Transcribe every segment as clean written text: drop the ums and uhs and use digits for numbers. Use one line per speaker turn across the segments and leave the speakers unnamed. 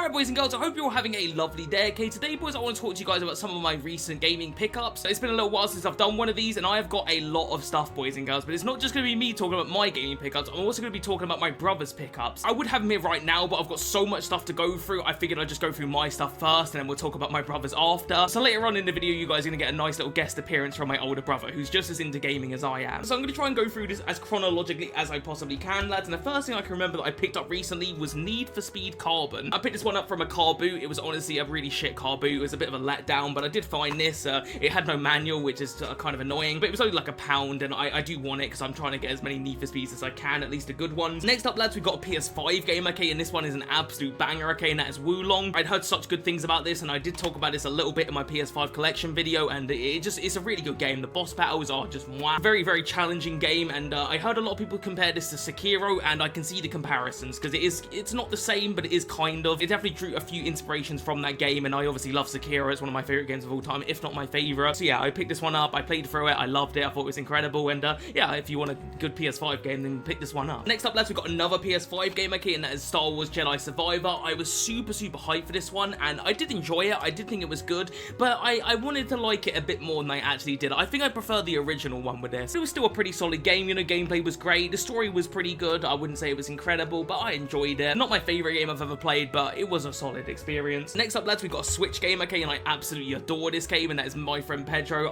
Alright boys and girls, I hope you're all having a lovely day. Okay, today boys I want to talk to you guys about some of my recent gaming pickups. It's been a little while since I've done one of these and I have got a lot of stuff boys and girls, but it's not just going to be me talking about my gaming pickups, I'm also going to be talking about my brother's pickups. I would have him here right now, but I've got so much stuff to go through, I figured I'd just go through my stuff first and then we'll talk about my brother's after. So later on in the video you guys are going to get a nice little guest appearance from my older brother who's just as into gaming as I am. So I'm going to try and go through this as chronologically as I possibly can, lads, and the first thing I can remember that I picked up recently was Need for Speed Carbon. I picked this one up from a car boot. It was honestly a really shit car boot. It was a bit of a letdown, but I did find this. It had no manual, which is kind of annoying, but it was only like £1, and I do want it because I'm trying to get as many Need for Speeds as I can, at least the good ones. Next up, lads, we've got a PS5 game, okay, and this one is an absolute banger, okay, and that is Wulong. I'd heard such good things about this, and I did talk about this a little bit in my PS5 collection video, and it's a really good game. The boss battles are just wow. Very, very challenging game, and I heard a lot of people compare this to Sekiro, and I can see the comparisons, because it's not the same, but it is kind of. It definitely drew a few inspirations from that game, and I obviously love Sekiro. It's one of my favorite games of all time, if not my favorite. So yeah, I picked this one up, I played through it, I loved it, I thought it was incredible, and yeah, if you want a good PS5 game, then pick this one up. Next up, lads, we've got another PS5 game, okay, and that is Star Wars Jedi Survivor. I was super hyped for this one, and I did enjoy it. I did think it was good, but I wanted to like it a bit more than I actually did. I think I prefer the original one with this. It was still a pretty solid game, you know, gameplay was great, the story was pretty good. I wouldn't say it was incredible, but I enjoyed it. Not my favorite game I've ever played, but it was a solid experience. Next up, lads, we've got a Switch game, okay, and I absolutely adore this game, and that is My Friend Pedro.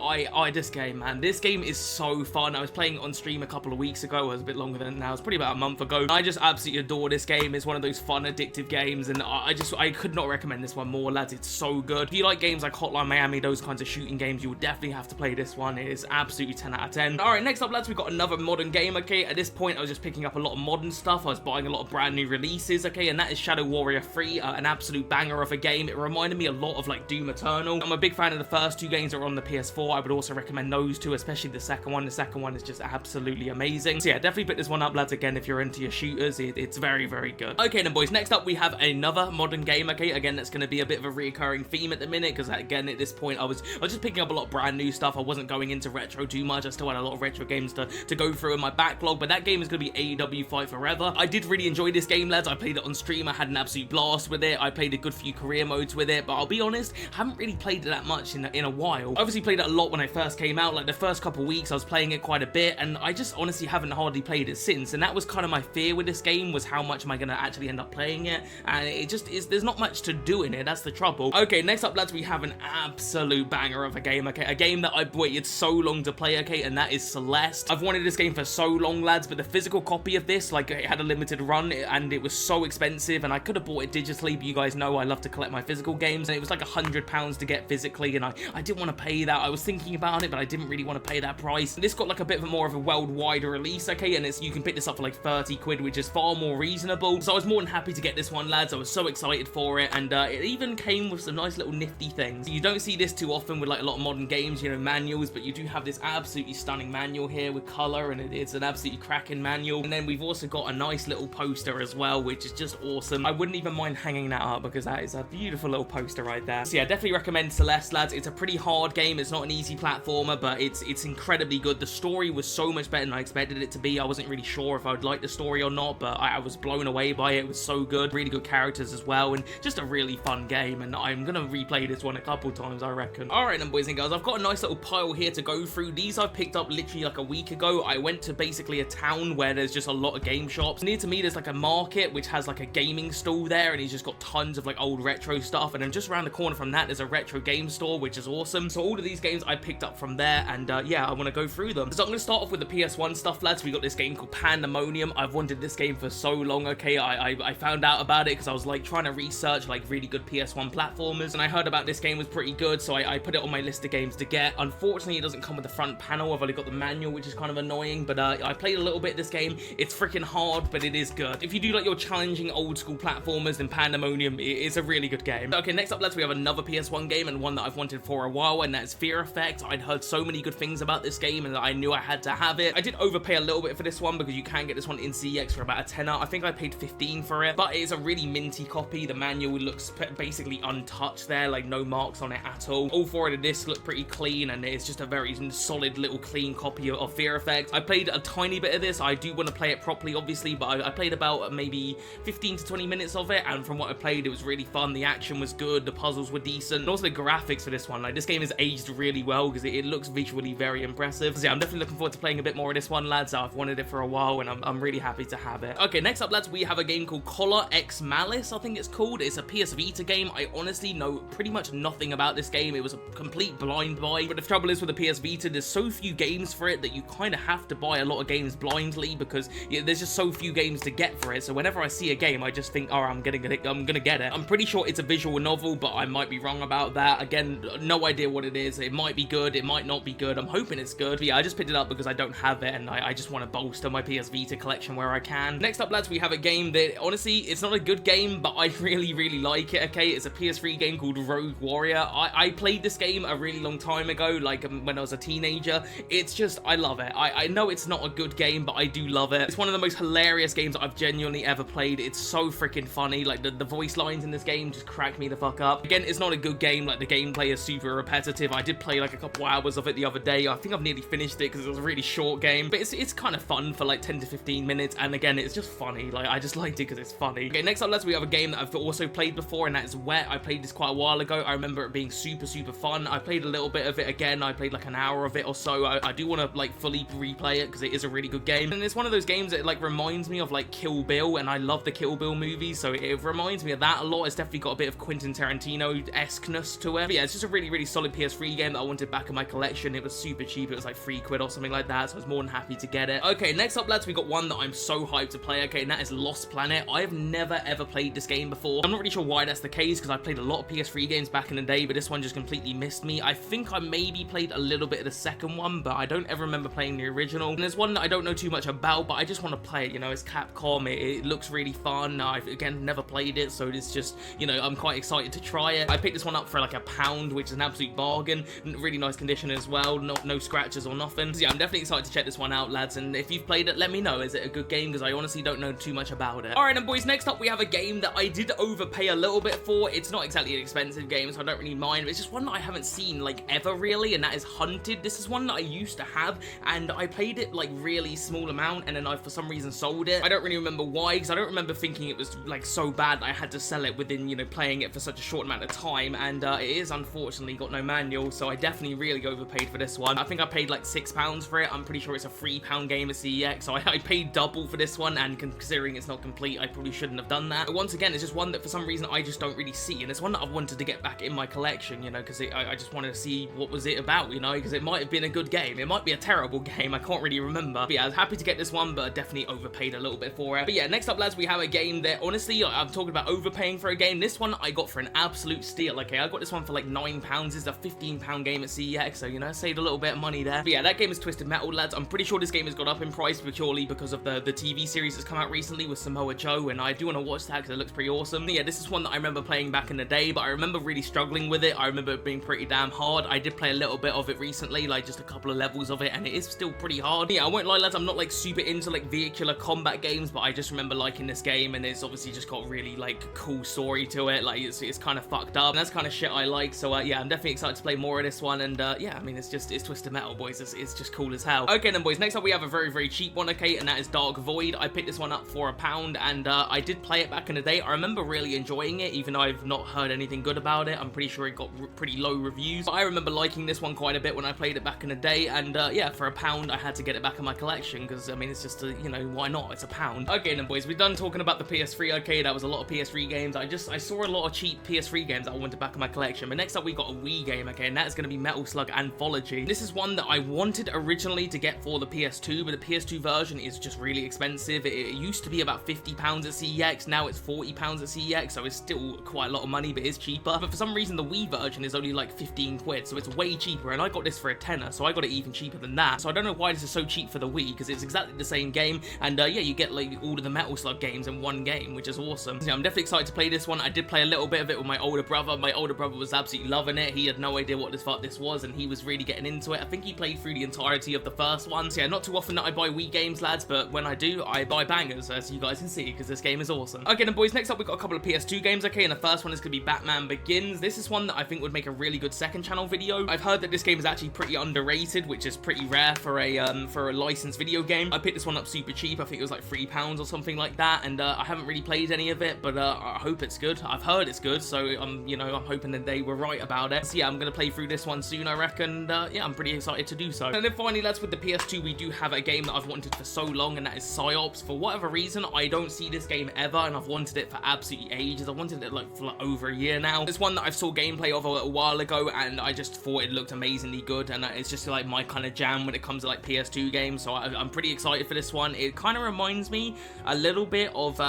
This game, man, this game is so fun. I was playing it on stream a couple of weeks ago. It was a bit longer than now. It's probably about a month ago. I just absolutely adore this game. It's one of those fun, addictive games, and I could not recommend this one more, lads. It's so good. If you like games like Hotline Miami, those kinds of shooting games, you will definitely have to play this one. It is absolutely 10 out of 10. All right, next up, lads, we've got another modern game, okay. At this point, I was just picking up a lot of modern stuff. I was buying a lot of brand new releases, okay, and that is Shadow Warrior 3, an absolute banger of a game. It reminded me a lot of like Doom Eternal. I'm a big fan of the first two games that are on the PS4. I would also recommend those two, especially the second one. The second one is just absolutely amazing. So yeah, definitely pick this one up, lads, again, if you're into your shooters. It's very, very good. Okay then, boys, next up we have another modern game, okay. Again, that's going to be a bit of a recurring theme at the minute, because again, at this point, I was just picking up a lot of brand new stuff. I wasn't going into retro too much. I still had a lot of retro games to go through in my backlog, but that game is going to be AEW Fight Forever. I did really enjoy this game, lads. I played it on stream. I had an absolute blast with it. I played a good few career modes with it, but I'll be honest, I haven't really played it that much in a while. I obviously played it a lot when I first came out. Like the first couple weeks, I was playing it quite a bit, and I just honestly haven't hardly played it since, and that was kind of my fear with this game, was how much am I going to actually end up playing it, and it just is, there's not much to do in it. That's the trouble. Okay, next up, lads, we have an absolute banger of a game, okay, a game that I've waited so long to play, okay, and that is Celeste. I've wanted this game for so long, lads, but the physical copy of this, like, it had a limited run, and it was so expensive, and I could have bought it digitally, but you guys know I love to collect my physical games, and it was like £100 to get physically, and I didn't want to pay that. I was thinking about it, but I didn't really want to pay that price. This got like a bit of more of a worldwide release, okay, and you can pick this up for like 30 quid, which is far more reasonable, so I was more than happy to get this one, lads. I was so excited for it, and it even came with some nice little nifty things. You don't see this too often with like a lot of modern games, you know, manuals, but you do have this absolutely stunning manual here with color, and it's an absolutely cracking manual. And then we've also got a nice little poster as well, which is just awesome. I wouldn't even mind hanging that up, because that is a beautiful little poster right there. So yeah, definitely recommend Celeste, lads. It's a pretty hard game. It's not an easy platformer, but it's incredibly good. The story was so much better than I expected it to be. I wasn't really sure if I would like the story or not, but I was blown away by it. It was so good. Really good characters as well, and just a really fun game, and I'm gonna replay this one a couple times, I reckon. Alright then, boys and girls, I've got a nice little pile here to go through. These I've picked up literally like a week ago. I went to basically a town where there's just a lot of game shops. Near to me, there's like a market which has like a gaming stall there, and he's just got tons of like old retro stuff, and then just around the corner from that, there's a retro game store, which is awesome. So all of these games I picked up from there, and yeah, I want to go through them. So I'm going to start off with the PS1 stuff, lads. We got this game called Pandemonium. I've wanted this game for so long, okay. I found out about it because I was like trying to research like really good PS1 platformers, and I heard about this game was pretty good, so I put it on my list of games to get. Unfortunately, it doesn't come with the front panel. I've only got the manual, which is kind of annoying, but I played a little bit of this game. It's freaking hard, but it is good. If you do like your challenging old school platformers, then Pandemonium is a really good game. Okay, next up, lads, we have another PS1 game, and one that I've wanted for a while, and that's Fear Effect. I'd heard so many good things about this game, and I knew I had to have it. I did overpay a little bit for this one, because you can get this one in CEX for about a tenner. I think I paid 15 for it, but it's a really minty copy. The manual looks basically untouched there, like no marks on it at all. All four of the discs look pretty clean, and it's just a very solid little clean copy of Fear Effect. I played a tiny bit of this. I do want to play it properly, obviously, but I played about maybe 15 to 20 minutes of it, and from what what I played, it was really fun. The action was good, the puzzles were decent, and also the graphics for this one. Like, this game has aged really well because it looks visually very impressive. So yeah, I'm definitely looking forward to playing a bit more of this one, lads. I've wanted it for a while, and I'm really happy to have it. Okay, next up, lads, we have a game called Collar X Malice, I think it's called. It's a PS Vita game. I honestly know pretty much nothing about this game. It was a complete blind buy, but the trouble is with the PS Vita, there's so few games for it that you kind of have to buy a lot of games blindly because there's just so few games to get for it. So whenever I see a game, I just think, oh, I'm gonna get it. I'm pretty sure it's a visual novel, but I might be wrong about that. Again, no idea what it is. It might be good, it might not be good. I'm hoping it's good. But yeah, I just picked it up because I don't have it, and I just want to bolster my PS Vita collection where I can. Next up, lads, we have a game that, honestly, it's not a good game, but I really like it, okay? It's a PS3 game called Rogue Warrior. I played this game a really long time ago, like when I was a teenager. It's just, I love it. I know it's not a good game, but I do love it. It's one of the most hilarious games I've genuinely ever played. It's so freaking funny. Like, the voice lines in this game just crack me the fuck up. Again, it's not a good game. Like, the gameplay is super repetitive. I did play like a couple hours of it the other day. I think I've nearly finished it because it was a really short game, but it's kind of fun for like 10 to 15 minutes, and again, it's just funny. Like, I just liked it because it's funny. Okay, next up, lads, we have a game that I've also played before, and that is Wet. I played this quite a while ago. I remember it being super fun. I played a little bit of it again. I played like an hour of it or so. I do want to like fully replay it because it is a really good game, and it's one of those games that like reminds me of like Kill Bill, and I love the Kill Bill movies, so it reminds me of that a lot. It's definitely got a bit of Quentin Tarantino-esqueness to it. But yeah, it's just a really solid PS3 game that I wanted back in my collection. It was super cheap. It was like £3 or something like that, so I was more than happy to get it. Okay, next up, lads, we got one that I'm so hyped to play, okay, and that is Lost Planet. I have never ever played this game before. I'm not really sure why that's the case because I played a lot of PS3 games back in the day, but this one just completely missed me. I think I maybe played a little bit of the second one, but I don't ever remember playing the original. And there's one that I don't know too much about, but I just want to play it. You know, it's Capcom. It looks really fun. I've, again, never played it, so it's just, you know, I'm quite excited to try it. I picked this one up for like £1, which is an absolute bargain. Really nice condition as well. No scratches or nothing. So yeah, I'm definitely excited to check this one out, lads, and if you've played it, let me know. Is it a good game? Because I honestly don't know too much about it. Alright, and boys, next up we have a game that I did overpay a little bit for. It's not exactly an expensive game, so I don't really mind, but it's just one that I haven't seen like ever really, and that is Hunted. This is one that I used to have, and I played it like really small amount, and then I for some reason sold it. I don't really remember why, because I don't remember thinking it was like so bad that I had to sell it within, you know, playing it for such a short amount of time, and it is unfortunately got no manual, so I definitely really overpaid for this one. I think I paid like £6 for it. I'm pretty sure it's a £3 game at CEX, so I paid double for this one, and considering it's not complete, I probably shouldn't have done that. But once again, it's just one that for some reason I just don't really see, and it's one that I've wanted to get back in my collection, you know, because I just wanted to see what was it about, you know, because it might have been a good game. It might be a terrible game. I can't really remember. But yeah, I was happy to get this one, but definitely overpaid a little bit for it. But yeah, next up, lads, we have a game that, honestly, I'm talking about overpaying for a game. This one I got for an absolute steal, okay? I got this one for like £9. It's a £15 game at CEX, so, you know, saved a little bit of money there. But yeah, that game is Twisted Metal, lads. I'm pretty sure this game has gone up in price purely because of the TV series that's come out recently with Samoa Joe, and I do want to watch that because it looks pretty awesome. But yeah, this is one that I remember playing back in the day, but I remember really struggling with it. I remember it being pretty damn hard. I did play a little bit of it recently, like just a couple of levels of it, and it is still pretty hard. Yeah, I won't lie, lads, I'm not like super into like vehicular combat games, but I just remember liking this game, and it's obviously just got really like cool story to it. Like it's kind of fucked up, and that's kind of shit I like. So yeah, I'm definitely excited to play more of this one, and yeah, I mean, it's Twisted Metal, boys. It's just cool as hell. Okay then, boys, next up we have a very cheap one, okay, and that is Dark Void. I picked this one up for £1, and I did play it back in the day. I remember really enjoying it, even though I've not heard anything good about it. I'm pretty sure it got pretty low reviews, but I remember liking this one quite a bit when I played it back in the day, and yeah, for £1 I had to get it back in my collection, because I mean, it's just you know, why not? It's £1. Okay then, boys, we're done talking about the PS3. Okay, that was a lot of PS3 games. I saw a lot of cheap PS3 games that I wanted back in my collection, but next up we got a Wii game, okay, and that is going to be Metal Slug Anthology. This is one that I wanted originally to get for the PS2, but the PS2 version is just really expensive. It used to be about £50 at CEX, now it's £40 at CEX, so it's still quite a lot of money, but it's cheaper. But for some reason, the Wii version is only like 15 quid, so it's way cheaper, and I got this for a tenner, so I got it even cheaper than that. So I don't know why this is so cheap for the Wii, because it's exactly the same game, and yeah, you get like all of the Metal Slug games in one game, which is awesome. So yeah, I'm definitely excited to play this one. I did play a little bit of it with my older brother. My older brother was absolutely loving it. He had no idea what the fuck this was, and he was really getting into it. I think he played through the entirety of the first one. So yeah, not too often that I buy Wii games, lads, but when I do, I buy bangers, as you guys can see, because this game is awesome. Okay then, boys, next up we've got a couple of PS2 games, okay, and the first one is going to be Batman Begins. This is one that I think would make a really good second channel video. I've heard that this game is actually pretty underrated, which is pretty rare for a licensed video game. I picked this one up super cheap. I think it was like £3 or something like that, and I haven't really played any of it, but but I hope it's good. I've heard it's good, so you know, I'm hoping that they were right about it. So yeah, I'm gonna play through this one soon, I reckon. Yeah, I'm pretty excited to do so. And then finally, lads, with the PS2, we do have a game that I've wanted for so long, and that is Psyops. For whatever reason, I don't see this game ever, and I've wanted it for absolutely ages. I wanted it like for like over a year now. It's one that I saw gameplay of a little while ago, and I just thought it looked amazingly good, and it's just like my kind of jam when it comes to like PS2 games. So I'm pretty excited for this one. It kind of reminds me a little bit of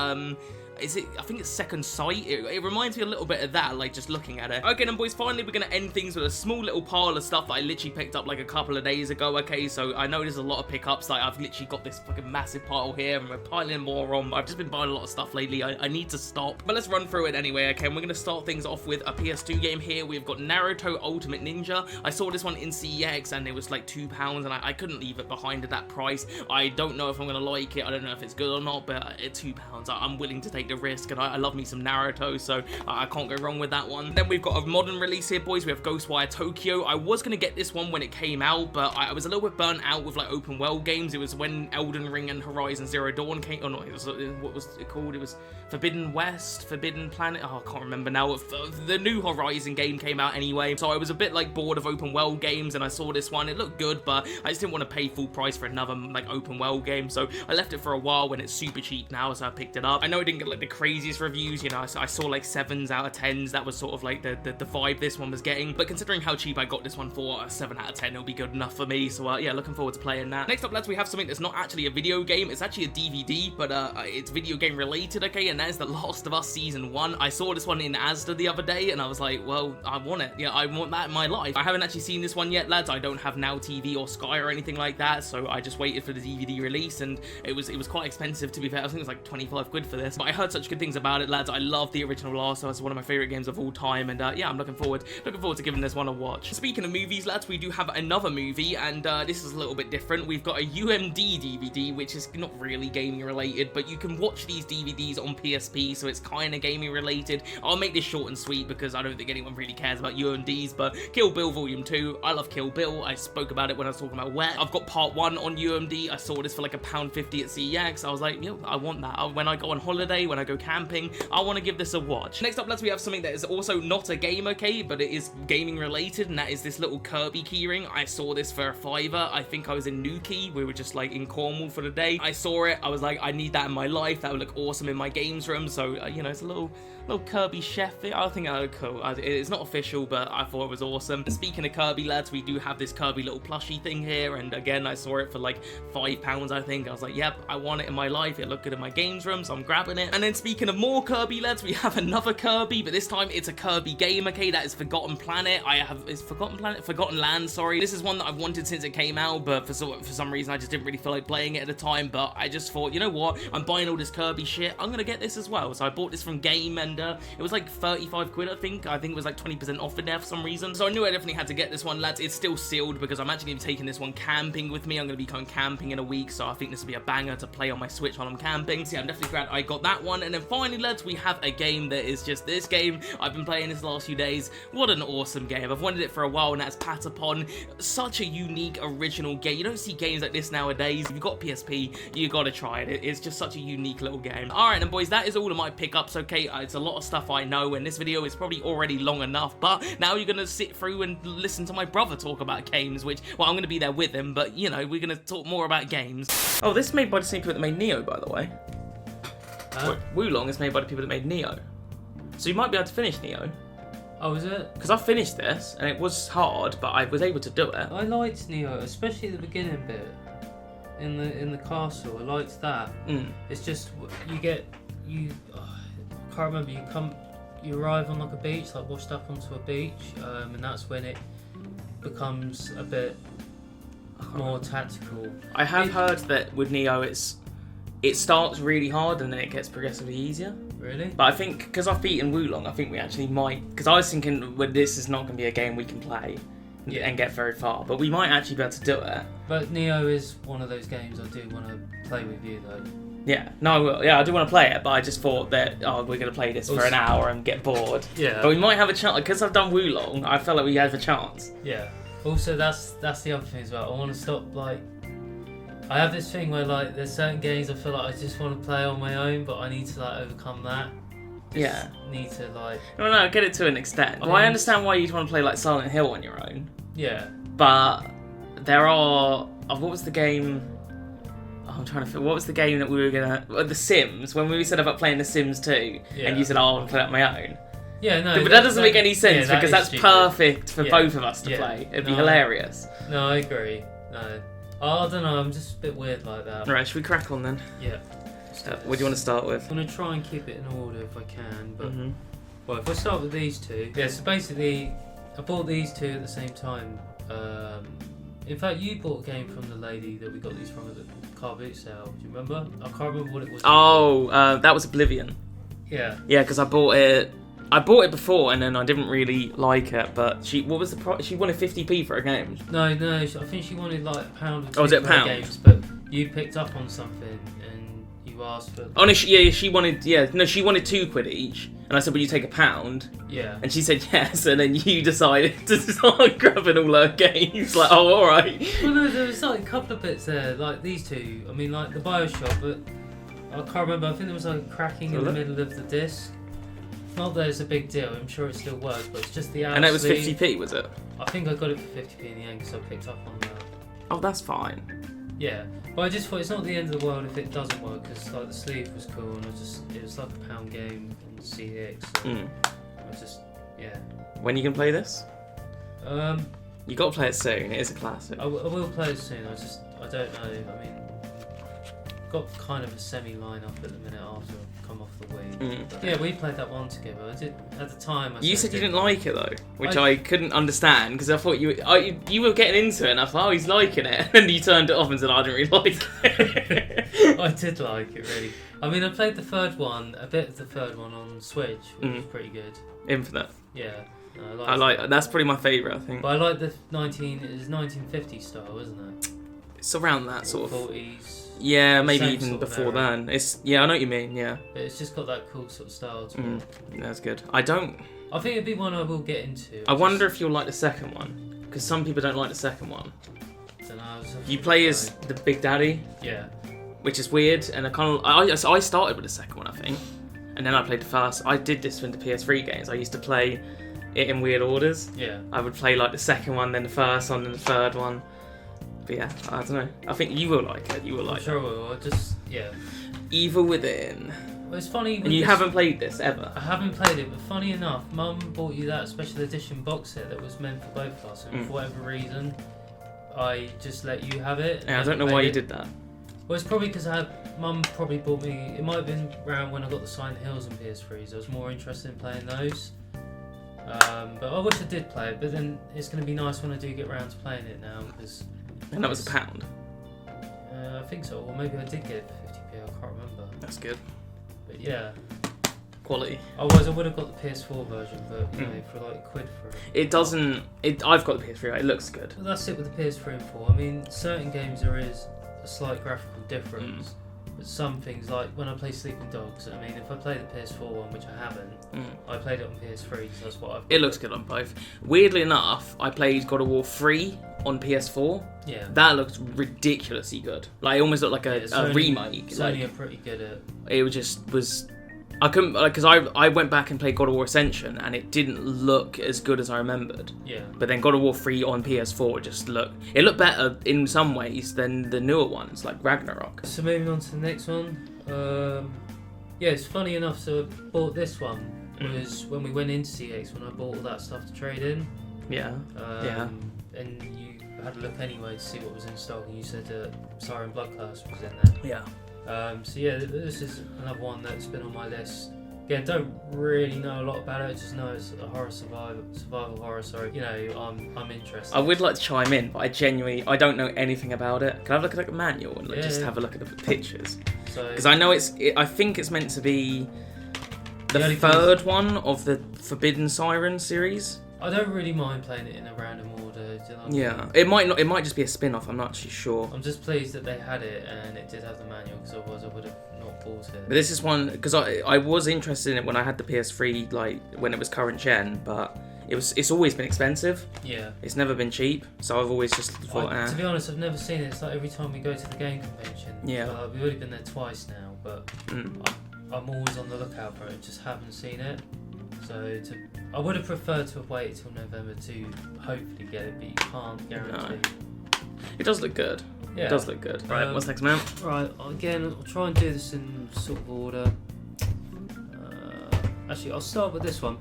I think it's Second Sight. It reminds me a little bit of that, like just looking at it. Okay then, boys, finally we're gonna end things with a small little pile of stuff that I literally picked up like a couple of days ago. Okay, so I know there's a lot of pickups. Like I've literally got this fucking massive pile here, and we're piling more on. I've just been buying a lot of stuff lately. I need to stop, but let's run through it anyway. Okay, and we're gonna start things off with a PS2 game here. We've got Naruto Ultimate Ninja. I saw this one in CEX, and it was like £2, and I couldn't leave it behind at that price. I don't know if I'm gonna like it. I don't know if it's good or not, but at £2, I'm willing to take the risk, and I love me some Naruto, so I can't go wrong with that one. Then we've got a modern release here, boys. We have Ghostwire Tokyo. I was going to get this one when it came out, but I was a little bit burnt out with like open world games. It was when Elden Ring and Horizon Zero Dawn came, or not, it was, what was it called? It was Forbidden West, Forbidden Planet, oh, I can't remember now. The new Horizon game came out anyway, so I was a bit like bored of open world games, and I saw this one. It looked good, but I just didn't want to pay full price for another like open world game, so I left it for a while when it's super cheap now, so I picked it up. I know it didn't get like the craziest reviews, you know, I saw like 7s out of 10s. That was sort of like the vibe this one was getting, but considering how cheap I got this one for, a 7 out of 10 it'll be good enough for me. So yeah, looking forward to playing that. Next up, lads, we have something that's not actually a video game. It's actually a DVD, but it's video game related, okay, and that is The Last of Us Season 1. I saw this one in Asda the other day, and I was like, well, I want it. Yeah, I want that in my life. I haven't actually seen this one yet, lads. I don't have Now TV or Sky or anything like that, so I just waited for the DVD release, and it was quite expensive, to be fair. I think it was like 25 quid for this, but I heard such good things about it, lads. I love the original Last of Us. It's one of my favorite games of all time, and yeah, I'm looking forward to giving this one a watch. Speaking of movies, lads, we do have another movie, and this is a little bit different. We've got a UMD DVD, which is not really gaming related, but you can watch these DVDs on PSP, so it's kind of gaming related. I'll make this short and sweet because I don't think anyone really cares about UMDs, but Kill Bill Volume 2, I love Kill Bill. I spoke about it when I was talking about Wet. I've got Part 1 on UMD. I saw this for like £1.50 at CEX. I was like, yo, I want that. When I go on holiday, when I go camping, I want to give this a watch. Next up, lads, we have something that is also not a game, okay, but it is gaming related, and that is this little Kirby keyring. I saw this for £5. I think I was in Newquay. We were just like in Cornwall for the day. I saw it. I was like, I need that in my life. That would look awesome in my games room. So you know, it's a little Kirby chef. I think that would look cool. It's not official, but I thought it was awesome. And speaking of Kirby, lads, we do have this Kirby little plushie thing here, and again, I saw it for like £5, I think. I was like, yep, I want it in my life. It looked good in my games room, so I'm grabbing it. And then speaking of more Kirby, lads, we have another Kirby, but this time it's a Kirby game, okay? That is Forgotten Planet. It's Forgotten Land, sorry. This is one that I've wanted since it came out, but for some reason I just didn't really feel like playing it at the time, but I just thought, you know what? I'm buying all this Kirby shit. I'm gonna get this as well. So I bought this from Game, and it was like 35 quid, I think. I think it was like 20% off in there for some reason. So I knew I definitely had to get this one, lads. It's still sealed because I'm actually gonna be taking this one camping with me. I'm gonna be going camping in a week, so I think this will be a banger to play on my Switch while I'm camping. So yeah, I'm definitely glad I got that one. And then finally, lads, we have a game that is just this game. I've been playing this last few days. What an awesome game. I've wanted it for a while, and that's Patapon. Such a unique, original game. You don't see games like this nowadays. If you've got PSP, you gotta try it. It's just such a unique little game. Alright then, boys, that is all of my pickups, okay? It's a lot of stuff I know, and this video is probably already long enough, but now you're gonna sit through and listen to my brother talk about games, which, well, I'm gonna be there with him, but, you know, we're gonna talk more about games. Oh, this is made by the same people that made Neo, by the way. Wulong is made by the people that made Neo. So you might be able to finish Neo.
Oh, is it?
Because I finished this, and it was hard, but I was able to do it.
I liked Neo, especially the beginning bit. In the castle, I liked that. It's just, I can't remember, you arrive on like a beach, like washed up onto a beach, and that's when it becomes a bit more tactical.
I have heard that with Neo, it starts really hard and then it gets progressively easier.
Really?
But I think, because I've beaten Wulong, I think we actually might, because I was thinking, well, this is not going to be a game we can play and get very far, but we might actually be able to do it.
But Neo is one of those games I do want to play with you, though.
Yeah, no, I will. Yeah, I do want to play it, but I just thought that, we're going to play this for an hour and get bored.
Yeah.
But we might have a chance, because I've done Wulong, I felt like we have a chance.
Yeah. Also, that's the other thing as well. I want to stop, like, I have this thing where, like, there's certain games I feel like I just want to play on my own, but I need to, like, overcome that.
Yeah.
Need to like.
No, I get it to an extent.
I
Well, I
mean-
understand why you'd want to play like Silent Hill on your own,
Yeah.
but there are. What was the game? Oh, I'm trying to think. What was the game that we were gonna? The Sims. When we said about playing The Sims 2,
Yeah.
and you said, "Oh, I want to play that on my own."
Yeah, no.
But that doesn't make any sense
yeah,
because
is
that's
stupid.
perfect for
Yeah.
both of us to
Yeah.
play. It'd be
No.
hilarious.
No, I agree. No. I don't know. I'm just a bit weird like that.
Right, should we crack on then?
Yeah.
What do you want to start with?
I'm gonna try and keep it in order if I can, but
Mhm.
well, if I start with these two, yeah. So basically, I bought these two at the same time. In fact, you bought a game from the lady that we got these from at the car boot sale. Do you remember? I can't remember what it was.
Oh, that was Oblivion.
Yeah.
Yeah, because I bought it. I bought it before and then I didn't really like it. But what was the price? She wanted 50p for a game.
No. I think she wanted like £1 or £2
Oh, was it
for her
£1?
games, but you picked up on something and you asked for.
Oh no, she wanted. Yeah, no, she wanted £2 each, and I said, "Will you take £1?"
Yeah.
And she said yes, and then you decided to start grabbing all her games. Like, oh, all right.
Well, no, there was like a couple of bits there, like these two. I mean, like the Bioshock, but I can't remember. I think there was like a cracking in the middle of the disc. Not that it's a big deal. I'm sure it still works, but it's just the outer
And that was
sleeve.
50p, was it?
I think I got it for 50p in the end because I picked up on that.
Oh, that's fine.
Yeah, but I just thought it's not the end of the world if it doesn't work because like the sleeve was cool and it was like a £1 game on CX. So I just
When are you gonna play this?
Um,
You got to play it soon. It is a classic.
I will play it soon. I don't know. I mean, got kind of a semi lineup at the minute after I've come off the Wii. But yeah, we played that one together. I did at the time.
You said you didn't like it though, which I couldn't understand because I thought you were getting into it, and I thought, oh, he's liking it, and then you turned it off and said, I didn't really like it.
I did like it really. I mean, I played the third one, a bit of the third one on Switch, which was pretty good.
Infinite.
Yeah, no,
I like. That's probably my favourite, I think.
But I like the 1950 style, isn't it?
It's around that sort of.
40s.
Yeah, maybe
Same
even
sort of
before
era.
then. I know what you mean. Yeah.
But it's just got that cool sort of style to it.
That's good. I don't.
I think it'd be one I will get into.
I wonder if you'll like the second one because some people don't like the second one.
Don't know,
You play as the Big Daddy,
yeah.
which is weird, and I started with the second one, I think, and then I played the first. I did this with the PS3 games. I used to play it in weird orders.
Yeah.
I would play like the second one, then the first one, then the third one. But yeah, I don't know. I think you will like it. You will
I'm
like
sure
it.
I will. I just, yeah.
Evil Within.
Well, it's funny. with
And you
this-
haven't played this ever.
I haven't played it, but funny enough, Mum bought you that special edition box set that was meant for both of us, and for whatever reason, I just let you have it.
Yeah, I don't know why you did that.
Well, it's probably because Mum probably bought me. It might have been around when I got the Silent Hills and PS3s. I was more interested in playing those. But I wish I did play it. But then it's going to be nice when I do get around to playing it now because.
And that was £1.
I think so, or maybe I did get it for 50p. I can't remember.
That's good.
But yeah.
Quality.
Otherwise, I would have got the PS4 version, but you know, for like £1 for it.
It doesn't. I've got the PS3. Right? It looks good.
Well, that's it with the PS3 and 4. I mean, certain games there is a slight graphical difference, but some things, like when I play Sleeping Dogs, I mean, if I play the PS4 one, which I haven't, I played it on PS3, so that's what I've got.
It looks good on both. Weirdly enough, I played God of War 3 on PS4.
Yeah.
That looked ridiculously good. Like it almost looked like a remake.
Sony are pretty good at.
It was. I couldn't because I went back and played God of War Ascension and it didn't look as good as I remembered.
Yeah.
But then God of War 3 on PS4 just looked better in some ways than the newer ones like Ragnarok.
So moving on to the next one. Yeah, it's funny enough. So I bought this one was when we went into CX when I bought all that stuff to trade in.
Yeah. Yeah.
And you had a look anyway to see what was in stock, and you said Siren Blood Class was in there.
Yeah.
So yeah, this is another one that's been on my list. Again, don't really know a lot about it. I just know it's a horror survival horror. Sorry, you know, I'm interested.
I would like to chime in, but I don't know anything about it. Can I have a look at the manual and just have a look at the pictures? Because I know I think it's meant to be the third one of the Forbidden Siren series.
I don't really mind playing it in a random order. Do you know what I mean?
Yeah, it might not. It might just be a spin-off. I'm not actually sure.
I'm just pleased that they had it and it did have the manual, because otherwise I would have not bought it.
But this is one because I was interested in it when I had the PS3, like when it was current gen, but it's always been expensive.
Yeah.
It's never been cheap, so I've always just thought.
To be honest, I've never seen it. It's like every time we go to the game convention.
Yeah.
We've already been there twice now, but I'm always on the lookout for it, just haven't seen it. So I would have preferred to have waited till November to hopefully get it, but you can't guarantee.
No. It does look good.
Yeah.
It does look good. Right, what's next, man?
Right, again, I'll try and do this in sort of order. Actually, I'll start with this one.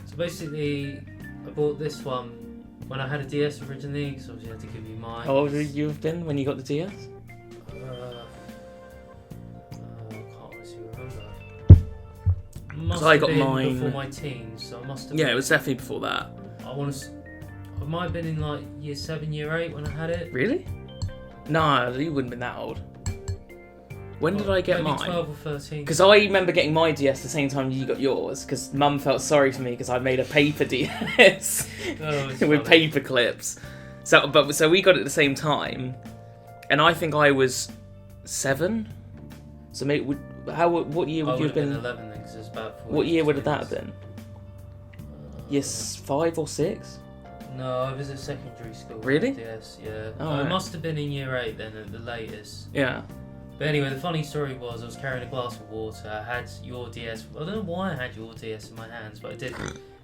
So basically, I bought this one when I had a DS originally, because obviously I had to give you mine.
How old would you have been when you got the DS?
I can't honestly remember. Must
I
have
got
been
mine
before my teens, so I must have.
Yeah, it was definitely before that.
I might have been in like year 7, year 8 when I had it.
Really? No, you wouldn't have been that old. When did I get
maybe
mine?
12 or 13.
Because I remember getting my DS the same time you got yours, because Mum felt sorry for me because I made a paper DS with paper clips. So we got it at the same time, and I think I was 7. So maybe what year would you have been?
11 then, because it was about 4
What year would that
years.
have been? Yes, 5 or 6.
No, I was at secondary school.
Really?
Yes, yeah.
Oh,
I
right.
must have been in year 8 then at the latest.
Yeah.
But anyway, the funny story was I was carrying a glass of water. I had your DS. I don't know why I had your DS in my hands, but I did.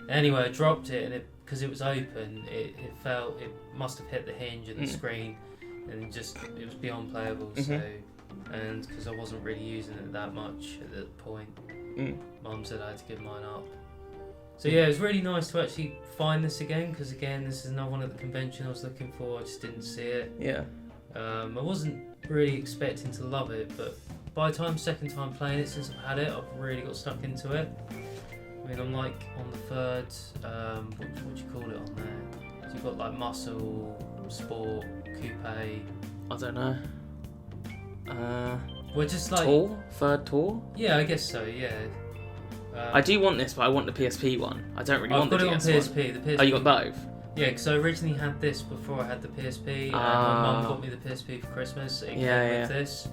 Anyway, I dropped it, and because it was open, it fell. It must have hit the hinge and the screen, and it was beyond playable. So, and because I wasn't really using it that much at that point, Mum said I had to give mine up. So yeah, it was really nice to actually find this again, because again, this is another one at the convention I was looking for. I just didn't see it.
Yeah.
I wasn't really expecting to love it, but by the second time playing it since I've had it, I've really got stuck into it. I mean, I'm like on the third, what do you call it on there? So you've got like muscle, sport, coupe.
I don't know.
We're just like
Tour? Third tour?
Yeah, I guess so. Yeah.
I do want this, but I want the PSP one. I don't really want the DS
I've got it on PSP.
one.
The PSP.
Oh, you got both?
Yeah, because I originally had this before I had the PSP, and my mum got me the PSP for Christmas. It came with this.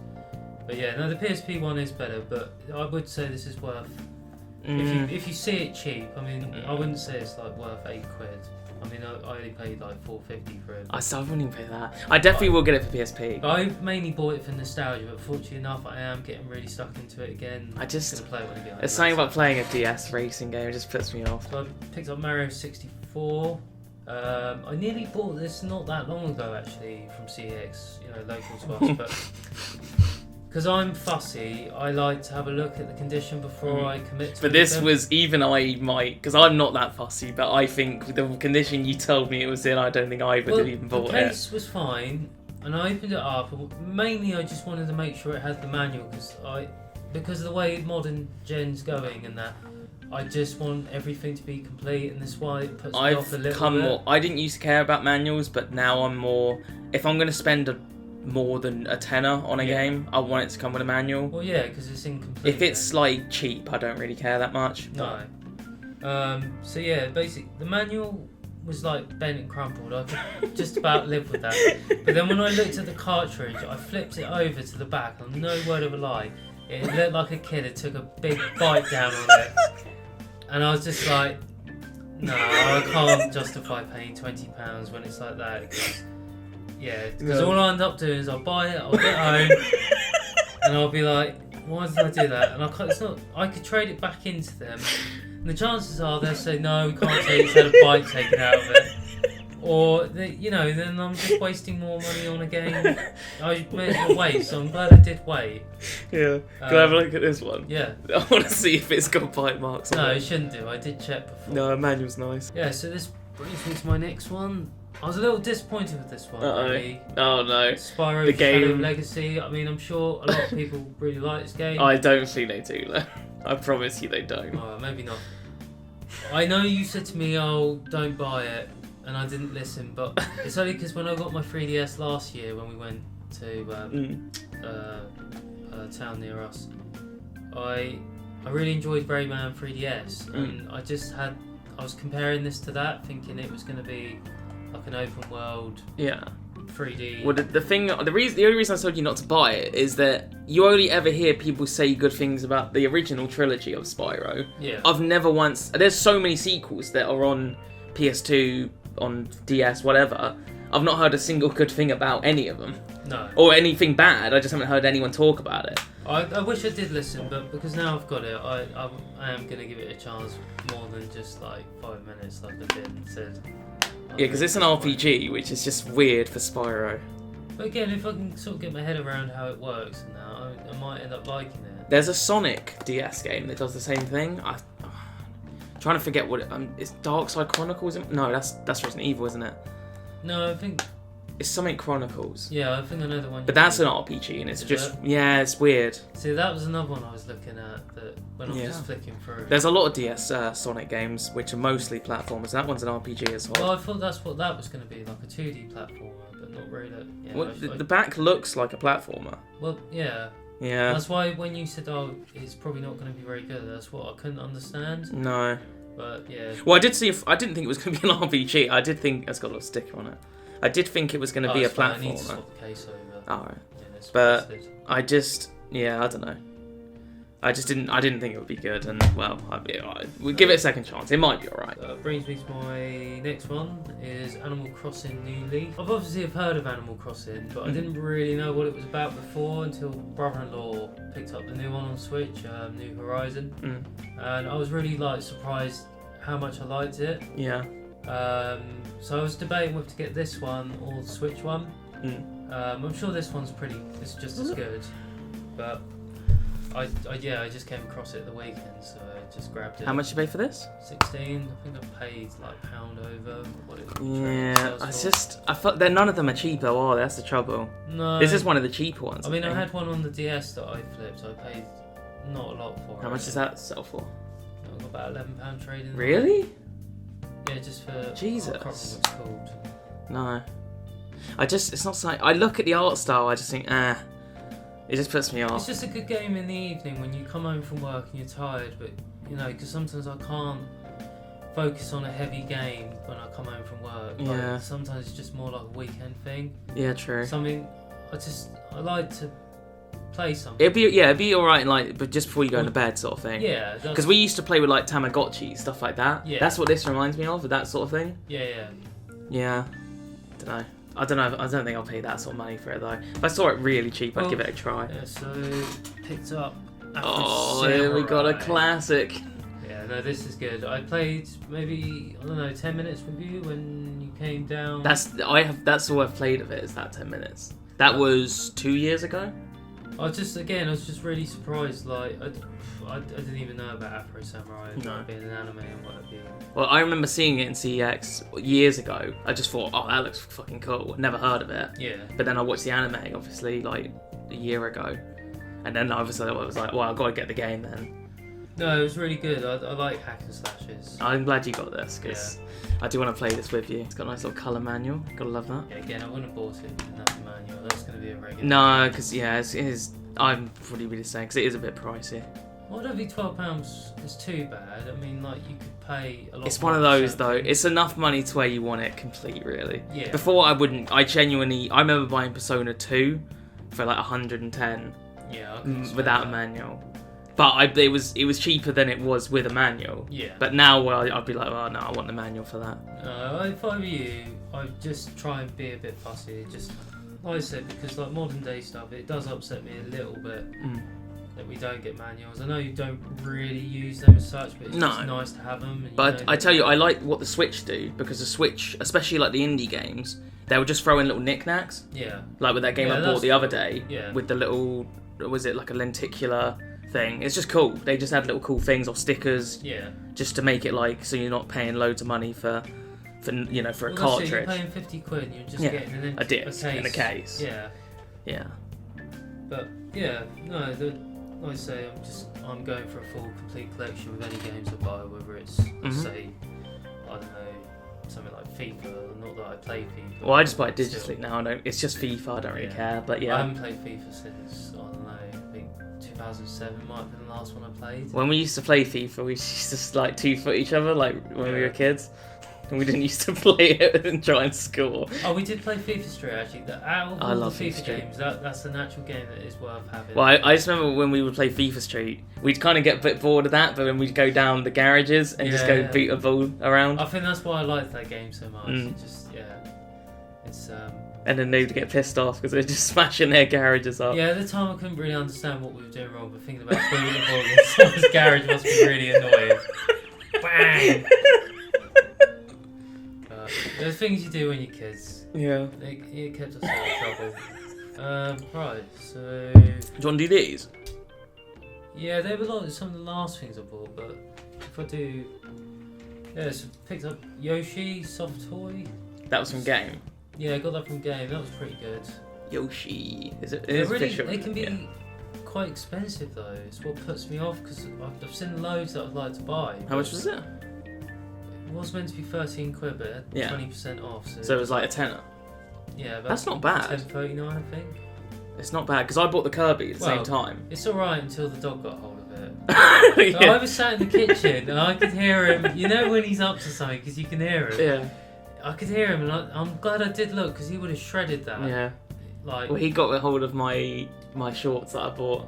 But yeah, no, the PSP one is better, but I would say this is worth. If you see it cheap, I mean, I wouldn't say it's like worth £8. I mean, I only paid like $4.50 for it.
I still wouldn't even pay that. I definitely will get it for PSP.
I mainly bought it for nostalgia, but fortunately enough, I am getting really stuck into it again.
I just
gonna play it when I get home.
There's something about playing a DS racing game. It just puts me off.
So I picked up Mario 64. I nearly bought this not that long ago actually from CX, local to us, but because I'm fussy, I like to have a look at the condition before I commit to it.
But this was even I might, because I'm not that fussy, but I think with the condition you told me it was in, I don't think I would have even bought it.
The case was fine, and I opened it up. Mainly, I just wanted to make sure it had the manual because of the way modern gen's going and that. I just want everything to be complete, and that's why it puts me off a little bit.
I didn't used to care about manuals, but now I'm more. If I'm going to spend more than a tenner on a game, I want it to come with a manual.
Well, yeah, because it's incomplete.
If it's like cheap, I don't really care that much.
No. So yeah, basically the manual was like bent and crumpled. I could just about live with that. But then when I looked at the cartridge, I flipped it over to the back, and no word of a lie, it looked like a kid had took a big bite down on it. And I was just like, no, I can't justify paying £20 when it's like that. Because all I end up doing is I'll buy it, I'll get home, and I'll be like, why did I do that? And I could trade it back into them, and the chances are they'll say, no, we can't say it's had a bite taken out of it. Or, then I'm just wasting more money on a game I may as well wait, so I'm glad I did wait.
Yeah. Can I have a look at this one?
Yeah.
I want to see if it's got bite marks on it.
No, it shouldn't do. I did check before.
No, manual's nice.
Yeah, so this brings me to my next one. I was a little disappointed with this one. Really.
Oh no.
Spyro
The game.
Shadow Legacy. I mean, I'm sure a lot of people really like this game.
I don't think they do, though. I promise you they don't.
Oh, maybe not. I know you said to me, oh, don't buy it. And I didn't listen, but it's only because when I got my 3DS last year, when we went to a town near us, I really enjoyed Rayman 3DS, and I was comparing this to that, thinking it was going to be like an open world, 3D.
Well, the only reason I told you not to buy it is that you only ever hear people say good things about the original trilogy of Spyro.
Yeah.
I've never once. There's so many sequels that are on PS2. On DS, whatever, I've not heard a single good thing about any of them.
No.
Or anything bad. I just haven't heard anyone talk about it.
I wish I did listen, but because now I've got it, I am going to give it a chance more than just like 5 minutes like I did and said.
Yeah, because it's an RPG, which is just weird for Spyro.
But again, if I can sort of get my head around how it works and that, I might end up liking it.
There's a Sonic DS game that does the same thing. I'm trying to forget what it... it's Dark Side Chronicles? No, that's Resident Evil, isn't it?
No, I think...
It's Sonic Chronicles.
Yeah, I think I know the one.
But that's an RPG, and it's just... Yeah, it's weird.
See, that was another one I was looking at that when I'm just flicking through.
There's a lot of DS Sonic games, which are mostly platformers. That one's an RPG as well.
Well, I thought that's what that was going to be, like a 2D platformer, but not really. Yeah,
Well, the back looks like a platformer.
Well, yeah.
Yeah.
That's why when you said, oh, it's probably not going to be very good, that's what I couldn't understand.
No.
But, yeah.
Well, I did see... I didn't think it was going to be an RPG. I did think... It's got a little sticker on it. I did think it was going to be a platformer.
I need to swap the case over.
Alright.
Yeah,
But I just... Yeah, I don't know. I didn't think it would be good, and, well, we'll give it a second chance. It might be alright.
Brings me to my next one, is Animal Crossing New Leaf. I've obviously heard of Animal Crossing, but I didn't really know what it was about before until brother-in-law picked up the new one on Switch, New Horizon. And I was really, like, surprised how much I liked it.
Yeah.
So I was debating whether to get this one or the Switch one. I'm sure this one's it's just as good, but I just came across it at the weekend, so I just grabbed it.
How much you pay for this?
16. I think I paid like £1 over what it
Yeah, I thought none of them are cheaper, are they? That's the trouble.
No.
This is one of the cheaper ones.
I mean, I had one on the DS that I flipped. I paid not a lot for it.
How much does that sell for?
I got about £11 trading.
Really?
Yeah, just for...
Jesus.
I can't remember what it's called.
No. it's not something... I look at the art style, I just think, it just puts me off.
It's just a good game in the evening when you come home from work and you're tired, but, you know, because sometimes I can't focus on a heavy game when I come home from work.
Yeah.
Like, sometimes it's just more like a weekend thing.
Yeah, true.
Something... I like to play something.
It'd be alright, like, but just before you go to bed, sort of thing.
Yeah.
Because we used to play with like Tamagotchi, stuff like that.
Yeah.
That's what this reminds me of that sort of thing.
Yeah.
Yeah. I don't know. I don't think I'll pay that sort of money for it though. If I saw it really cheap, I'd give it a try.
Yeah. So picked up.
Oh, here we got a classic.
Yeah. No, this is good. I played maybe 10 minutes with you when you came down.
That's all I've played of it is that 10 minutes. That was 2 years ago.
I was just really surprised. Like, I didn't even know about Afro Samurai being an anime and what have you.
Well, I remember seeing it in CEX years ago. I just thought, oh, that looks fucking cool. Never heard of it.
Yeah.
But then I watched the anime, obviously, like a year ago, and then obviously I was like, well, I've got to get the game then.
No, it was really good. I like hack and slashes.
I'm glad you got this because I do want to play this with you. It's got a nice little colour manual. Gotta love that.
Yeah, again, I wouldn't have bought it if it didn't have the manual. That's going to be a regular.
No, because it is. I'm probably really saying because it is a bit pricey.
Well, I don't think £12 is too bad. I mean, like, you could pay a lot.
It's one of those though. It's enough money to where you want it complete, really.
Yeah.
Before I wouldn't. I remember buying Persona 2 for like 110.
Yeah.
Without a manual. But it was cheaper than it was with a manual.
Yeah.
But now, I'd be like, oh no, I want the manual for that.
If I were you, I'd just try and be a bit fussy. Just like I said, because like modern day stuff, it does upset me a little bit that we don't get manuals. I know you don't really use them as such, but it's just nice to have them.
But I tell you, I like what the Switch do because the Switch, especially like the indie games, they will just throw in little knickknacks.
Yeah.
Like with that game I bought the other day,
yeah.
with the little, was it like a lenticular thing? It's just cool. They just add little cool things or stickers.
Yeah.
Just to make it like so you're not paying loads of money for a cartridge.
You're paying £50 and you're just getting
a disc in a case.
Yeah.
Yeah.
But yeah, no, like I say, I'm going for a full complete collection with any games I buy, whether it's say, I don't know, something like FIFA. Not that I play FIFA.
Well, I just buy it digitally now. It's just FIFA. I don't really care. But yeah,
I haven't played FIFA since I don't know. I think 2007 might have been the last one I played.
When we used to play FIFA, we used to like 2-foot each other, like when we were kids. And we didn't used to play it and try and score.
Oh, we did play FIFA Street actually. Out of all
love
the FIFA
Street.
games, that's an actual game that is worth having.
Well, I just remember when we would play FIFA Street, we'd kind of get a bit bored of that, but then we'd go down the garages and just go beat a ball around.
I think that's why I like that game so much. It just It's
And then they'd get pissed off because they're just smashing their garages up.
yeah. At the time, I couldn't really understand what we were doing wrong, but thinking about building a ball in someone's garage must be really annoying. Bang! There's things you do when you're kids.
Yeah.
It kept us out of trouble. Right, so...
Do you want to do these?
Yeah, they were like some of the last things I bought, but if I do... Yeah, so picked up Yoshi, soft toy.
That was from Game.
Yeah, I got that from Game, that was pretty good.
Yoshi. Is it? It
They're
is
really,
official.
they can be
Yeah.
quite expensive though, it's what puts me off, because I've seen loads that I'd like to buy.
How much was it?
It was meant to be 13 quid, but it had
Yeah.
20% off.
So it was like a tenner.
Yeah, about
That's not bad.
10.39 I think.
It's not bad because I bought the Kirby at the same time.
It's alright until the dog got hold of it.
Yeah.
So I was sat in the kitchen and I could hear him, you know when he's up to something because you can hear him.
Yeah.
I could hear him and I'm glad I did look because he would have shredded that.
Yeah.
Like,
Well, he got a hold of my shorts that I bought.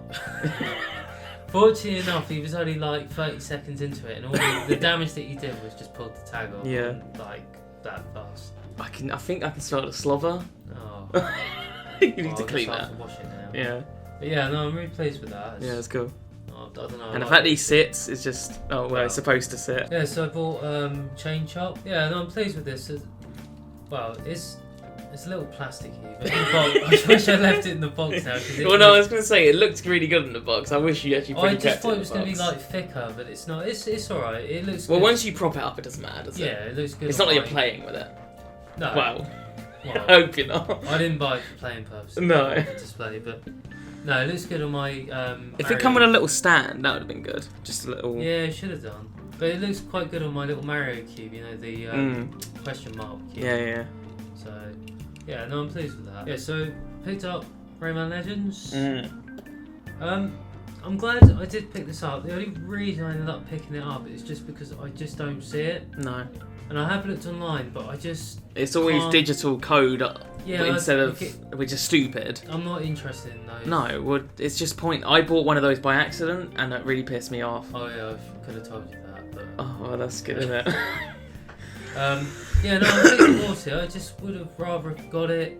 fortunately enough, he was only like 30 seconds into it and all the damage that he did was just pulled the tag off.
Yeah.
And, like, that fast.
I think I can start a slobber.
Oh.
You need
I'll
to clean
just have
that.
to wash it now.
Yeah.
But yeah, no, I'm really pleased with that.
Yeah, it's cool.
I don't know.
And the
like
fact that he
it.
sits is just well, it's supposed to sit.
Yeah, so I bought Chain Chop. Yeah, no, I'm pleased with this. Well, it's a little plasticky, but in the box, I wish I left it in the box now.
Well, no, I was going to say it looked really good in the box. I wish you actually.
I just thought it was going to be like thicker, but it's not. It's alright. It looks.
Well,
good.
once you prop it up, it doesn't matter, does it?
Yeah, it looks good.
It's not like you're playing with it.
No.
Well,
Well,
I hope you're not.
I didn't buy it for playing purposes.
No.
For display, but no, it looks good on my.
If it come with a little stand, that would have been good. Just a little.
Yeah, it should have done. But it looks quite good on my little Mario cube. You know the question mark cube.
Yeah.
So yeah, no, I'm pleased with that. Yeah, so picked up Rayman Legends. I'm glad I did pick this up. The only reason I ended up picking it up is just because I just don't see it.
No.
And I have looked online, but I just
It's always
can't-
digital code
Yeah,
instead of
okay.
which is stupid.
I'm not interested in those.
No, well, it's just point. I bought one of those by accident, and it really pissed me off.
Oh yeah, I could have told you that, but
Oh, well, that's good, isn't it?
yeah, no, I think I bought it. I just would have rather have got it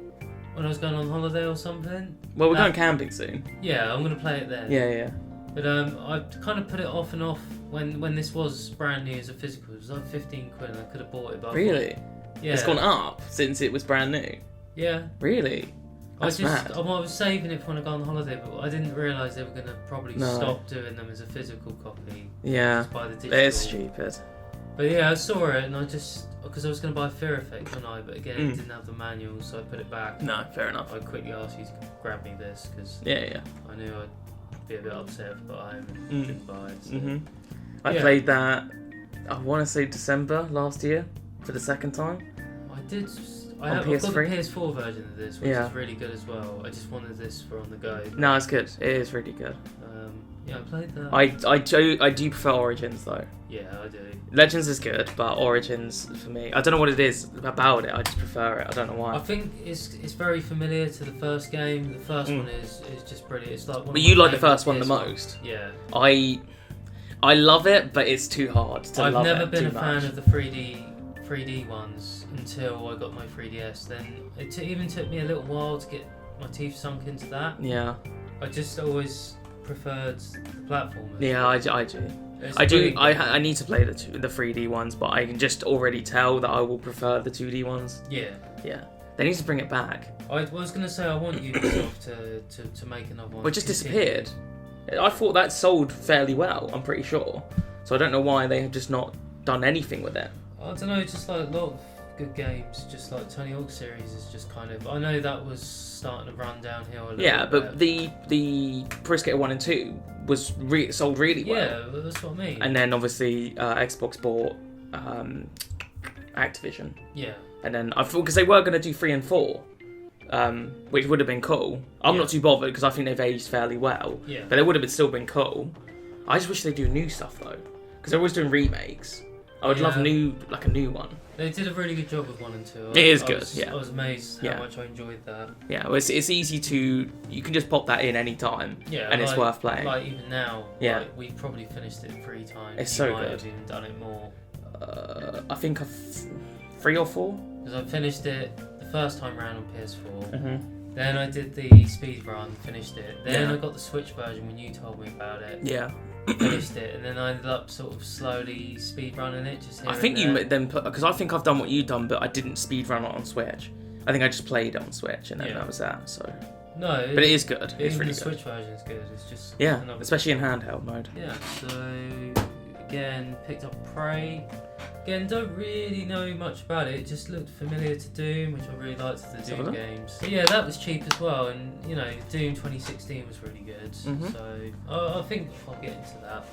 when I was going on holiday or something.
Well, we're going camping soon.
Yeah, I'm gonna play it then.
Yeah.
But I kind of put it off and off when this was brand new as a physical. It was like 15 quid and I could have bought it. But
Really?
Yeah.
It's gone up since it was brand new.
Yeah.
Really? That's mad.
I was saving it for when I go on holiday, but I didn't realise they were going to probably
No.
stop doing them as a physical copy.
Yeah.
Just buy the digital.
It's stupid.
But yeah, I saw it and I just... Because I was going to buy Fear Effect, wasn't I? But again, it didn't have the manual, so I put it back.
No, fair enough.
I quickly asked you to grab me this, because
Yeah.
I knew I'd be a bit upset if I got home and didn't buy it. So.
I played that, I want to say December last year for the second time.
I did.
On
I've got the
PS3?
PS4 version of this, which
Yeah.
is really good as well. I just wanted this for on the go.
No, it's good. It is really good.
Yeah, I played that.
I do prefer Origins though.
Yeah, I do.
Legends is good, but Origins for me, I don't know what it is about it. I just prefer it. I don't know
I
why.
think it's very familiar to the first game. The first one is just brilliant. It's like one
But
of
you
my
like the first one
favourite
the
PS1.
most.
Yeah.
I love it, but it's too hard to
I've
love
never
it
been
too
a fan
much.
of the 3D ones until I got my 3DS. Then it even took me a little while to get my teeth sunk into that.
Yeah.
I just always preferred the platformers.
Yeah, I do.
It's
I do.
brilliant.
I need to play the 3D ones, but I can just already tell that I will prefer the 2D ones.
Yeah.
Yeah. They need to bring it back.
I was going to say I want Ubisoft to make another one.
Well, it just disappeared. I thought that sold fairly well, I'm pretty sure. So I don't know why they have just not done anything with it.
I don't know, just like a lot of good games, just like Tony Hawk series is just kind of... I know that was starting to run downhill a little
Yeah,
bit.
but the Pro Skater 1 and 2 was sold really well.
Yeah, that's what I mean.
And then obviously Xbox bought Activision.
Yeah.
And then I thought, because they were going to do 3 and 4, which would have been cool. I'm not too bothered because I think they've aged fairly well.
Yeah.
But it would have still been cool. I just wish they do new stuff though, because they're always doing remakes. I would love a new one.
They did a really good job with 1 and 2.
It is good, yeah.
I was amazed how much I enjoyed that.
Yeah, well, it's easy to... You can just pop that in any time,
Yeah,
and it's worth playing.
Like even now,
Yeah.
like, we've probably finished it 3 times.
It's
You
so
might
good.
have even done it more.
I think 3 or 4.
Because I finished it the first time round on PS4.
Mm-hmm.
Then I did the speed run, finished it. Then I got the Switch version when you told me about it.
Yeah.
Finished it, and then I ended up sort of slowly speed running it. Just here
I think
and there.
you then put, because I think I've done what you've done, but I didn't speed run it on Switch. I think I just played it on Switch, and then that was that. So.
No,
But it is good. It's really
the
good.
Switch version is good. It's just
especially in handheld mode.
Yeah. So again, picked up Prey. Again, don't really know much about it. It just looked familiar to Doom, which I really liked the Doom games. But yeah, that was cheap as well, and you know, Doom 2016 was really good.
Mm-hmm.
So I think I'll get into that.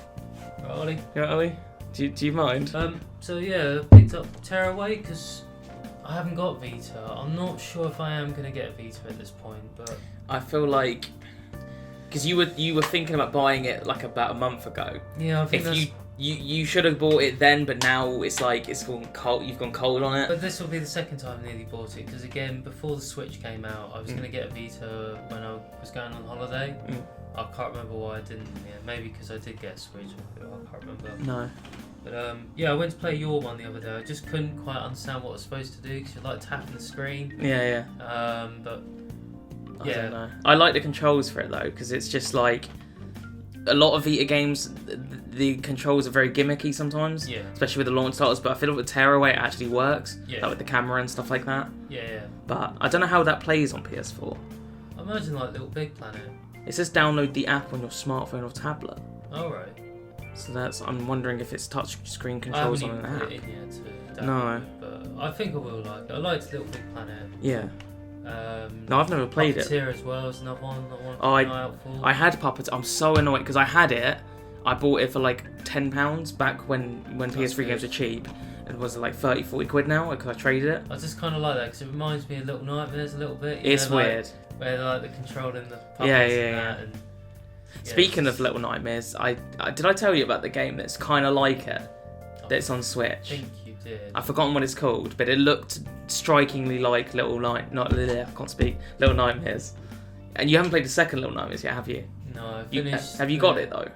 Right, Ollie?
Yeah, Ollie? Do you mind?
So yeah, I picked up Tearaway because I haven't got Vita. I'm not sure if I am gonna get a Vita at this point, but
I feel like because you were thinking about buying it like about a month ago.
Yeah, I think that's...
You should have bought it then, but now it's like it's gone cold. You've gone cold on it.
But this will be the second time I nearly bought it because again, before the Switch came out, I was going to get a Vita when I was going on holiday. I can't remember why I didn't. Yeah, maybe because I did get a Switch. I can't remember.
No.
But yeah, I went to play your one the other day. I just couldn't quite understand what I was supposed to do because you like tapping the screen.
Yeah.
But
I don't know. I like the controls for it though because it's just like. A lot of Vita games, the controls are very gimmicky sometimes, especially with the launch titles. But I feel like with Tearaway it actually works, like with the camera and stuff like that.
Yeah.
But I don't know how that plays on PS4.
I imagine like Little Big Planet.
It says download the app on your smartphone or tablet.
Oh right.
So I'm wondering if it's touch screen controls on an app.
It in yet to download, but I think I will like it. I liked Little Big Planet.
Yeah. No, I've never played it.
Puppeteer as well is another one.
I had Puppeteer. I'm so annoyed because I had it. I bought it for like £10 back when PS3 games were cheap. It was like 30-40 quid now because I traded it.
I just kind of like that because it reminds me of Little Nightmares a little bit.
It's weird.
Where they're like the controlling the puppets
yeah.
And
Speaking of Little Nightmares, I did I tell you about the game that's kind of like it? That's on Switch.
I think you did.
I've forgotten what it's called, but it looked strikingly like Little Nightmares. And you haven't played the second Little Nightmares yet, have you?
No, I finished.
Have you got it though?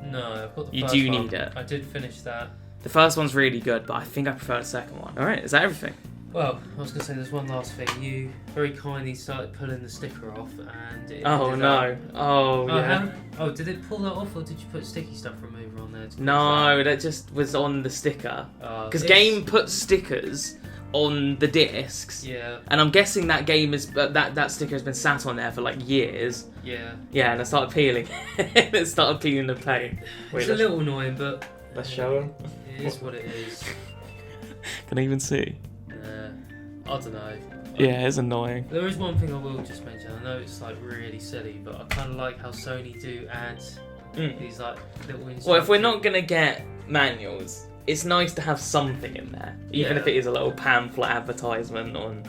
No, I've got the
you
first
do
one.
need it.
I did finish that.
The first one's really good, but I think I prefer the second one. All right, is that everything?
Well, I was going to say there's one last thing. You very kindly started pulling the sticker off, and it
oh no!
Oh, did it pull that off, or did you put sticky stuff remover on there?
No, that just was on the sticker. Because Game puts stickers on the discs.
Yeah.
And I'm guessing that game is that sticker has been sat on there for like years.
Yeah.
Yeah, and it started peeling. It started peeling the paint.
It's a little annoying, but
let's show them.
It is what it is.
Can I even see?
I don't know.
Yeah, it's annoying.
There is one thing I will just mention. I know it's like really silly, but I kind of like how Sony do add these like little instructions.
Well, if we're not gonna get manuals, it's nice to have something in there, even if it is a little pamphlet advertisement on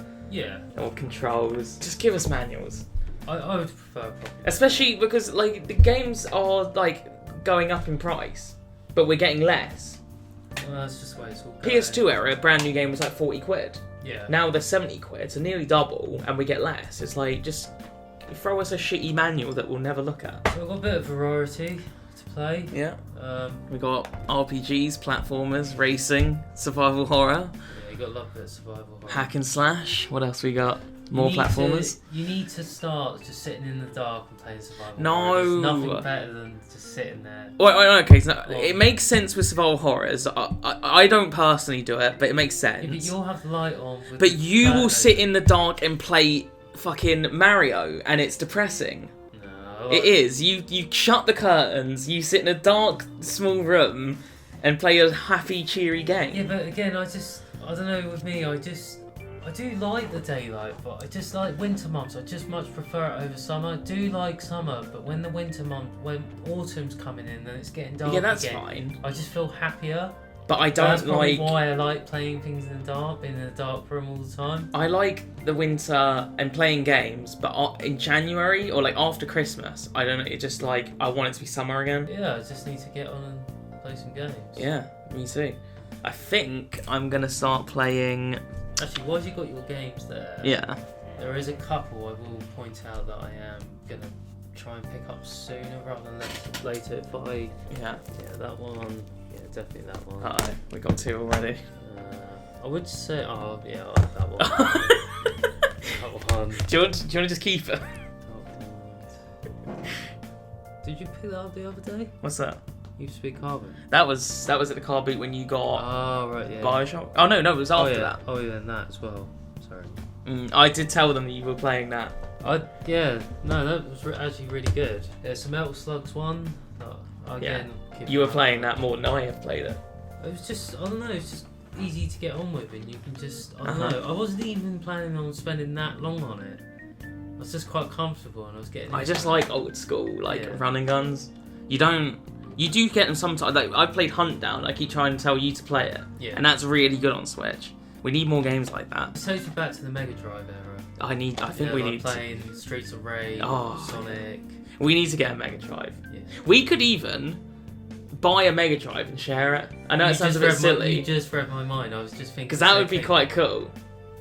or controls. Just give us manuals.
I would prefer
especially because like the games are like going up in price, but we're getting less.
Well, that's just the way it's all going.
PS2 era, a brand new game was like 40 quid.
Yeah.
Now they're 70 quid, so nearly double, and we get less. It's like, just throw us a shitty manual that we'll never look at.
So we've got a bit of variety to play.
Yeah. We got RPGs, platformers, racing, survival horror.
Yeah, you got to love a bit of survival horror.
Hack and slash. What else we got? More platformers.
You need to start just sitting in the dark and playing survival horror.
No.
There's nothing better than just sitting there.
Wait, okay. So it makes sense with survival horrors. I don't personally do it, but it makes sense.
Yeah, but you'll have the light on.
But you will sit in the dark and play fucking Mario, and it's depressing.
No.
It is. You shut the curtains, you sit in a dark, small room, and play a happy, cheery game.
Yeah, but again, I don't know, with me, I do like the daylight, but I just like winter months. I just much prefer it over summer. I do like summer, but when the winter month, when autumn's coming in, then it's getting dark.
Yeah, that's
again,
fine.
I just feel happier.
But I don't
that's probably
like.
why I like playing things in the dark, being in a dark room all the time.
I like the winter and playing games, but in January or like after Christmas, I don't know. It's just like I want it to be summer again.
Yeah, I just need to get on and play some games.
Yeah, me too. I think I'm gonna start playing.
Actually, while you got your games there, there is a couple I will point out that I am gonna try and pick up sooner rather than later. If that one, definitely that one.
We got two already.
I would say, I'll have that one. one.
Do you want to just keep it?
Did you pick that up the other day?
What's that?
Used to be Carbon.
That was at the car boot when you got
Oh right, yeah.
Bioshock. Oh no, it was after that.
Oh yeah, and that as well. Sorry.
I did tell them that you were playing that.
That was actually really good. There's some Metal Slugs one.
You were playing that more than I have played it.
It was just, I don't know, it's just easy to get on with, and you can just, I don't know. I wasn't even planning on spending that long on it. I was just quite comfortable, and I was getting.
I just like old school, running guns. You do get them sometimes. Like, I played Hunt Down. I keep trying to tell you to play it, and that's really good on Switch. We need more games like that.
It takes me back to the Mega Drive era.
I think we need
playing Streets of Rage, Sonic.
We need to get a Mega Drive.
Yeah.
We could even buy a Mega Drive and share it. I know it sounds a bit silly.
You just read my mind. I was just thinking.
Because that would be quite cool.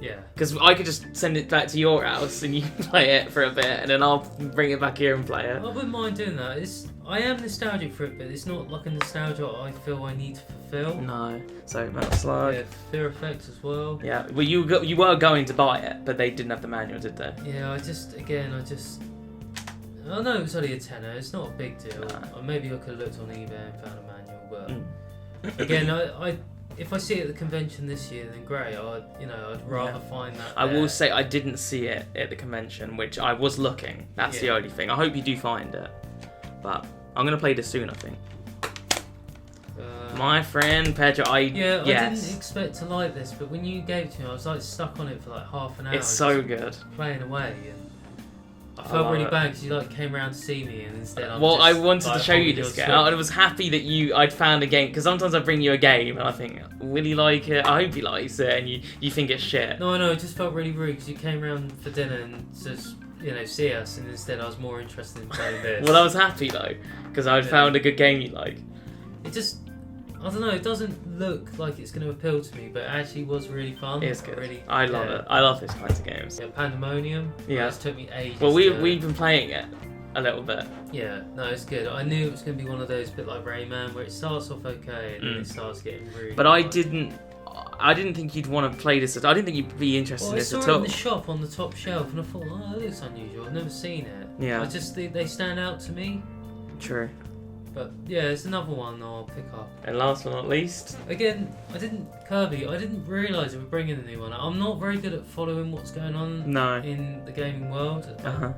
Yeah.
Because I could just send it back to your house and you can play it for a bit, and then I'll bring it back here and play it.
I wouldn't mind doing that. I am nostalgic for it, but it's not like a nostalgia I feel I need to fulfill.
No. So Metal Slug.
Yeah, Fear Effects as well.
Yeah. Well, you were going to buy it, but they didn't have the manual, did they?
Yeah. I know it was only a tenner. It's not a big deal. Or maybe I could have looked on eBay and found a manual, but again, if I see it at the convention this year, then great. I'd rather find that.
I will say I didn't see it at the convention, which I was looking. That's the only thing. I hope you do find it, but I'm gonna play this soon, I think. My friend Pedro, I didn't
expect to like this, but when you gave it to me, I was like stuck on it for like half an hour.
It's so good.
Playing away, and I felt really bad because you came around to see me, and instead I
wanted to show you this game. I was happy that I'd found a game, because sometimes I bring you a game and I think, will he like it? I hope he likes it, and you think it's shit.
No, I know. It just felt really rude because you came round for dinner and just see us, and instead I was more interested in playing this.
Well, I was happy though because I'd found a good game you like.
It just, I don't know, it doesn't look like it's going to appeal to me, but it actually was really fun.
It's good. I love it. I love these kinds of games.
Yeah, Pandemonium.
Yeah.
It took me ages.
Well, we've been playing it a little bit.
Yeah, no, it's good. I knew it was going to be one of those, bit like Rayman, where it starts off okay and then it starts getting really.
But I didn't think you'd want to play this. I didn't think you'd be interested in this at all.
I saw it in the shop on the top shelf, and I thought, oh, that looks unusual. I've never seen it.
Yeah.
They stand out to me.
True.
But yeah, it's another one I'll pick up.
And last but not least,
again, I didn't realise they were bringing a new one. I'm not very good at following what's going on in the gaming world. I'm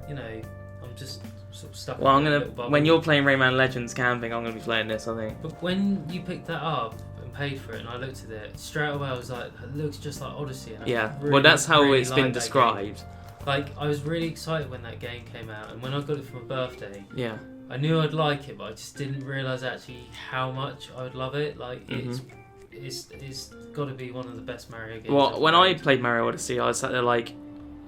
just sort of stuck.
Well, when you're playing Rayman Legends camping, I'm gonna be playing this, I think.
But when you picked that up and paid for it, and I looked at it straight away, I was like, it looks just like Odyssey. And
well, that's how it's been described.
Like, I was really excited when that game came out, and when I got it for my birthday.
Yeah.
I knew I'd like it, but I just didn't realise actually how much I would love it. Like, it's got to be one of the best Mario games.
Well, when I played Mario Odyssey, I was sat there like,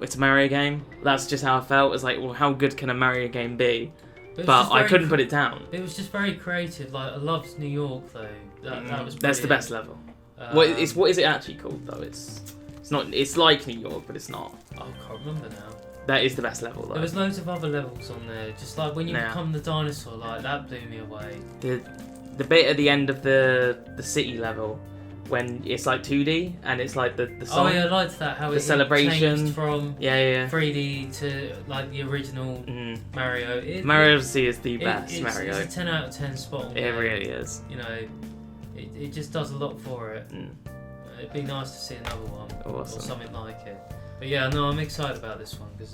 it's a Mario game. That's just how I felt. It was like, well, how good can a Mario game be? But I couldn't put it down.
It was just very creative. Like, I loved New York though. That was brilliant. That's
the best level. What is it actually called though? It's not. It's like New York, but it's not.
I can't remember now.
That is the best level though.
There was loads of other levels on there. Just like when you become the dinosaur, like that blew me away.
The bit at the end of the city level, when it's like 2D and it's like the song.
Oh yeah, I liked that. How
the celebration
changed from
3D
to like the original Mario.
Mario Odyssey is the best Mario.
It's a 10 out of 10 spot on
it really is.
It just does a lot for it. It'd be nice to see another one or something like it. But yeah, no, I'm excited about this one because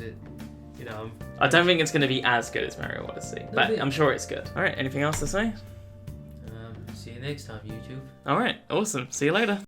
I
don't think it's going to be as good as Mario Odyssey, but I'm sure it's good. All right, anything else to say?
See you next time, YouTube.
All right, awesome. See you later.